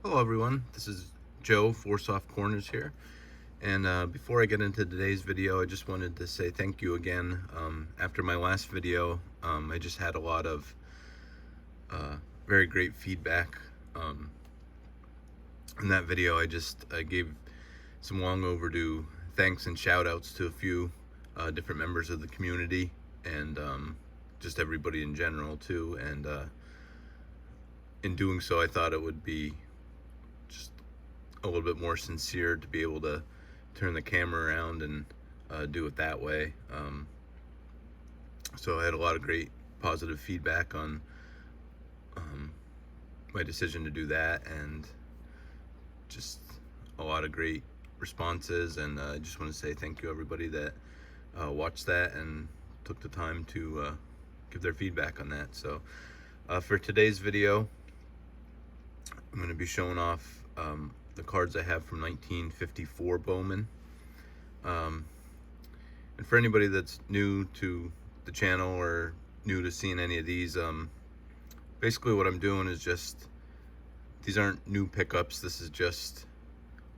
Hello everyone, this is Joe, Four Soft Corners here. And before I get into today's video, I just wanted to say thank you again. After my last video, I just had a lot of very great feedback. In that video, I gave some long overdue thanks and shout outs to a few different members of the community and just everybody in general too. And in doing so, I thought it would be just a little bit more sincere to be able to turn the camera around and do it that way. So I had a lot of great positive feedback on my decision to do that, and just a lot of great responses. And I just want to say thank you everybody that watched that and took the time to give their feedback on that. So for today's video, I'm going to be showing off the cards I have from 1954 Bowman. And for anybody that's new to the channel or new to seeing any of these, basically what I'm doing is just, these aren't new pickups, this is just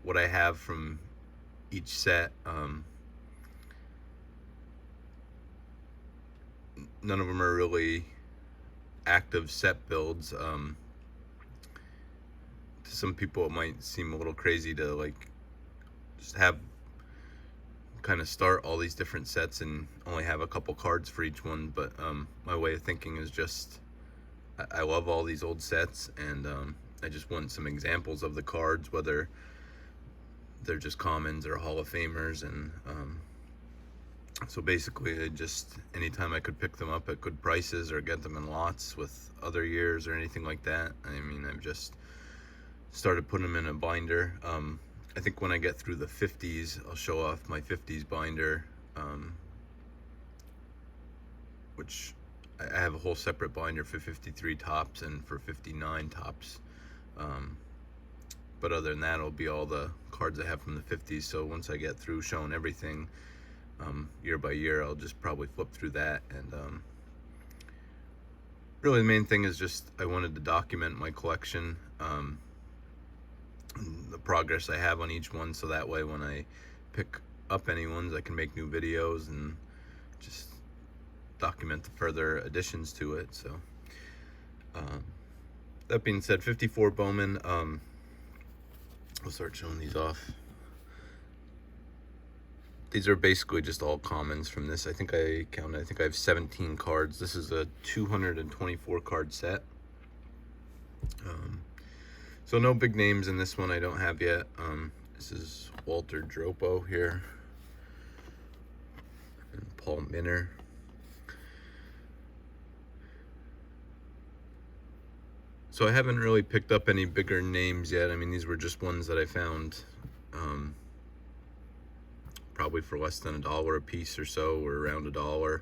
what I have from each set. None of them are really active set builds. To some people it might seem a little crazy to like just have kind of start all these different sets and only have a couple cards for each one, but my way of thinking is just I love all these old sets, and I just want some examples of the cards, whether they're just commons or Hall of Famers. And so basically, anytime I could pick them up at good prices or get them in lots with other years or anything like that, I mean, I've just started putting them in a binder. I think when I get through the 50s, I'll show off my 50s binder, which I have a whole separate binder for 53 tops and for 59 tops. But other than that, it'll be all the cards I have from the 50s. So once I get through showing everything year by year, I'll just probably flip through that. And really the main thing is just I wanted to document my collection, the progress I have on each one, so that way when I pick up any ones, I can make new videos and just document the further additions to it. So that being said, 54 Bowman, I'll start showing these off. These are basically just all commons from this. I think I have 17 cards. This is a 224 card set. So no big names in this one I don't have yet. This is Walter Dropo here, and Paul Minner. So I haven't really picked up any bigger names yet. I mean, these were just ones that I found probably for less than $1 a piece or so, or around $1,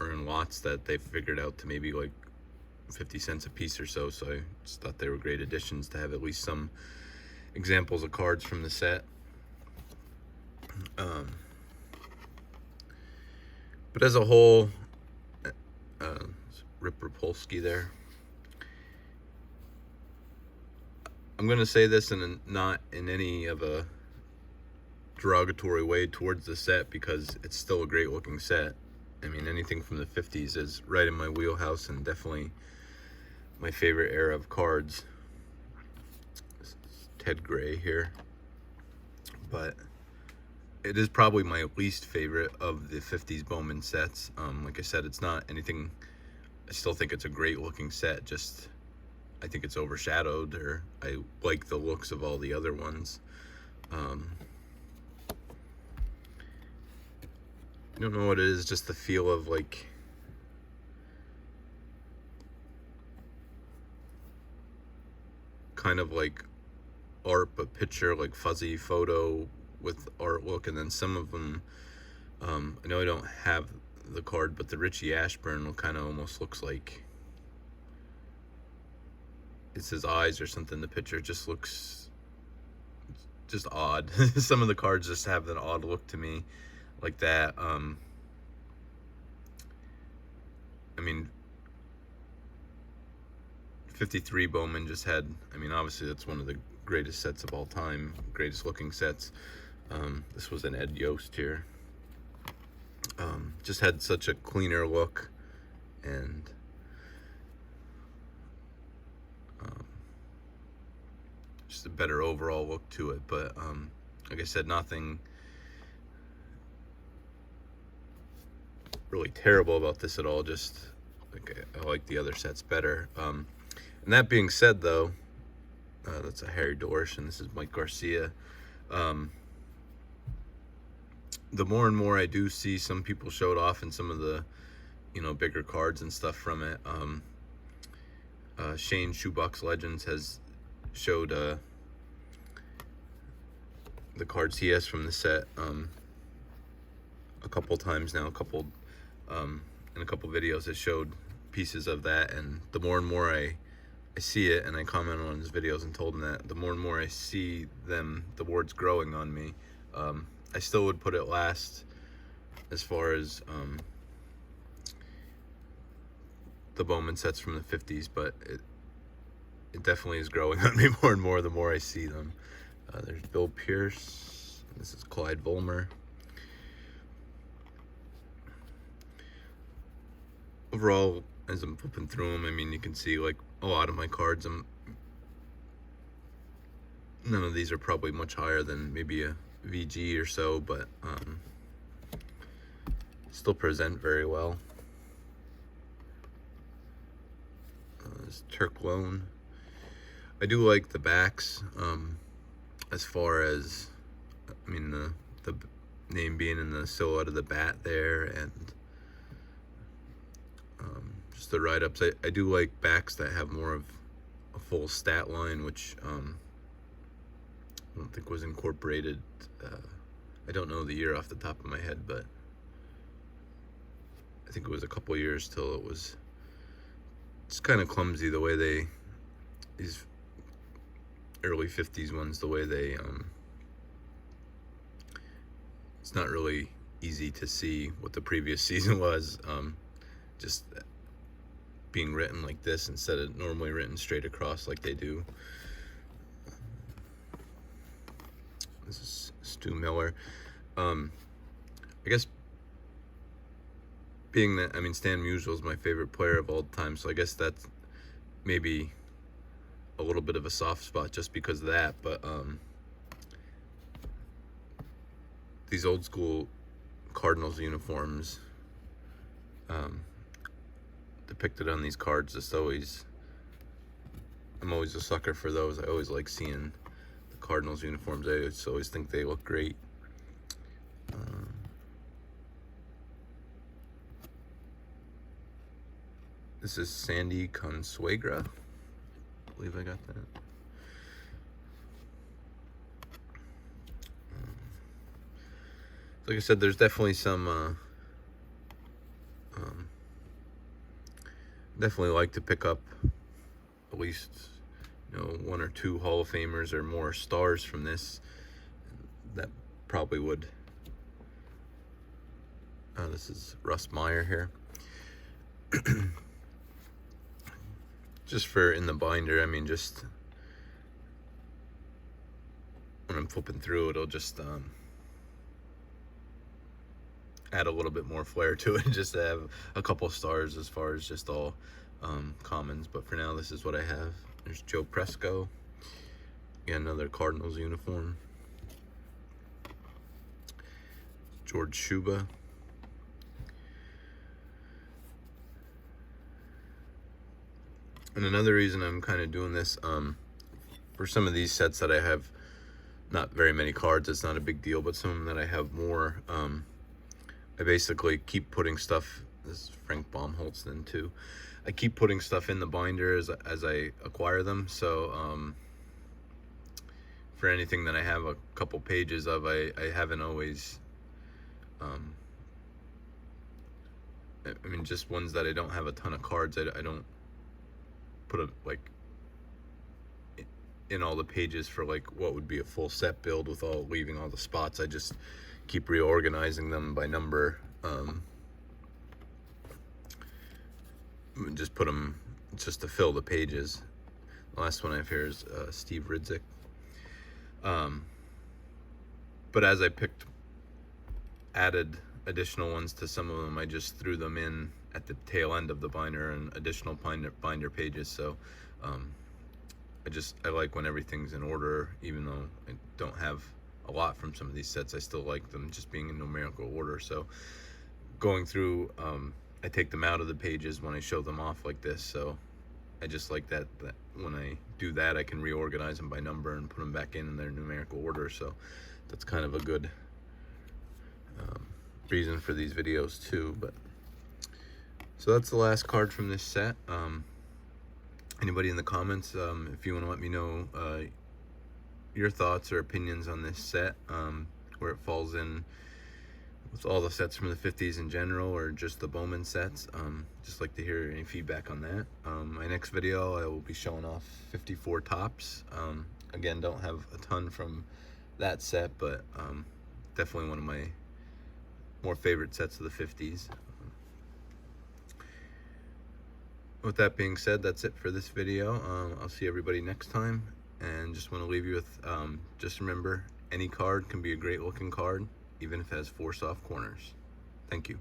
or in lots that they figured out to maybe like 50 cents a piece or so. So I just thought they were great additions to have at least some examples of cards from the set. But as a whole, Rip Rapolsky there. I'm gonna say this not in any of a derogatory way towards the set, because it's still a great looking set. I mean, anything from the 50s is right in my wheelhouse and definitely my favorite era of cards. This is Ted Gray here, but it is probably my least favorite of the 50s Bowman sets. Like I said, it's not anything, I still think it's a great looking set, just I think it's overshadowed, or I like the looks of all the other ones. I don't know what it is, just the feel of like kind of like art, but picture, like fuzzy photo with artwork. And then some of them, I know I don't have the card, but the Richie Ashburn kind of almost looks like it's his eyes or something. The picture just looks just odd. Some of the cards just have an odd look to me like that. I mean, 53 Bowman just had, I mean, obviously that's one of the greatest sets of all time, greatest looking sets. This was an Ed Yost here. Just had such a cleaner look, and just a better overall look to it. But like I said, nothing really terrible about this at all. Just like I like the other sets better. And that being said, though, that's a Harry Dorsch, and this is Mike Garcia. The more and more I do see some people show it off in some of the, bigger cards and stuff from it. Shane Shoebox Legends has showed the cards he has from the set a couple times now. In a couple videos has showed pieces of that, and the more and more I see it, and I comment on his videos and told him that, the more and more I see them, the word's growing on me. I still would put it last as far as the Bowman sets from the 50s, but it definitely is growing on me more and more the more I see them. There's Bill Pierce. This is Clyde Volmer. Overall, as I'm flipping through them, I mean, you can see like a lot of my cards, none of these are probably much higher than maybe a VG or so, but still present very well. There's Turk Loan. I do like the backs, as far as, I mean, the name being in the silhouette of the bat there, and just the write-ups. I do like backs that have more of a full stat line, which I don't think was incorporated. I don't know the year off the top of my head, but I think it was a couple years till it was. It's kind of clumsy the way these early 50s ones, the way they it's not really easy to see what the previous season was, just being written like this instead of normally written straight across like they do. This is Stu Miller. I guess being that, I mean, Stan Musial is my favorite player of all time, so I guess that's maybe a little bit of a soft spot just because of that. But these old school Cardinals uniforms depicted on these cards, I'm always a sucker for those. I always like seeing the Cardinals uniforms. I just always think they look great. This is Sandy Consuegra. I believe I got that. Like I said, there's definitely some definitely like to pick up at least, one or two Hall of Famers or more stars from this. That probably would. This is Russ Meyer here. Just for in the binder, I mean, just when I'm flipping through, it'll just add a little bit more flair to it, just to have a couple stars as far as just all commons. But for now, this is what I have. There's Joe Presco. Again, another Cardinals uniform. George Shuba. And another reason I'm kind of doing this, for some of these sets that I have not very many cards, it's not a big deal, but some of them that I have more, I basically keep putting stuff. This is Frank Baumholz too. I keep putting stuff in the binder as I acquire them. So for anything that I have a couple pages of, I haven't always. I mean, just ones that I don't have a ton of cards. I don't put a in all the pages for like what would be a full set build with leaving all the spots. I just keep reorganizing them by number, and just put them just to fill the pages. The last one I have here is Steve Ridzik. But as I added additional ones to some of them, I just threw them in at the tail end of the binder and additional binder pages. So I like when everything's in order, even though I don't have a lot from some of these sets. I still like them just being in numerical order. So going through, I take them out of the pages when I show them off like this. So I just like that when I do that, I can reorganize them by number and put them back in their numerical order. So that's kind of a good reason for these videos too. But so that's the last card from this set. Anybody in the comments, if you want to let me know your thoughts or opinions on this set, where it falls in with all the sets from the 50s in general, or just the Bowman sets. Just like to hear any feedback on that. My next video, I will be showing off 54 tops. Again, don't have a ton from that set, but definitely one of my more favorite sets of the 50s. With that being said, that's it for this video. I'll see everybody next time, and just want to leave you with, just remember, any card can be a great looking card, even if it has 4 soft corners. Thank you.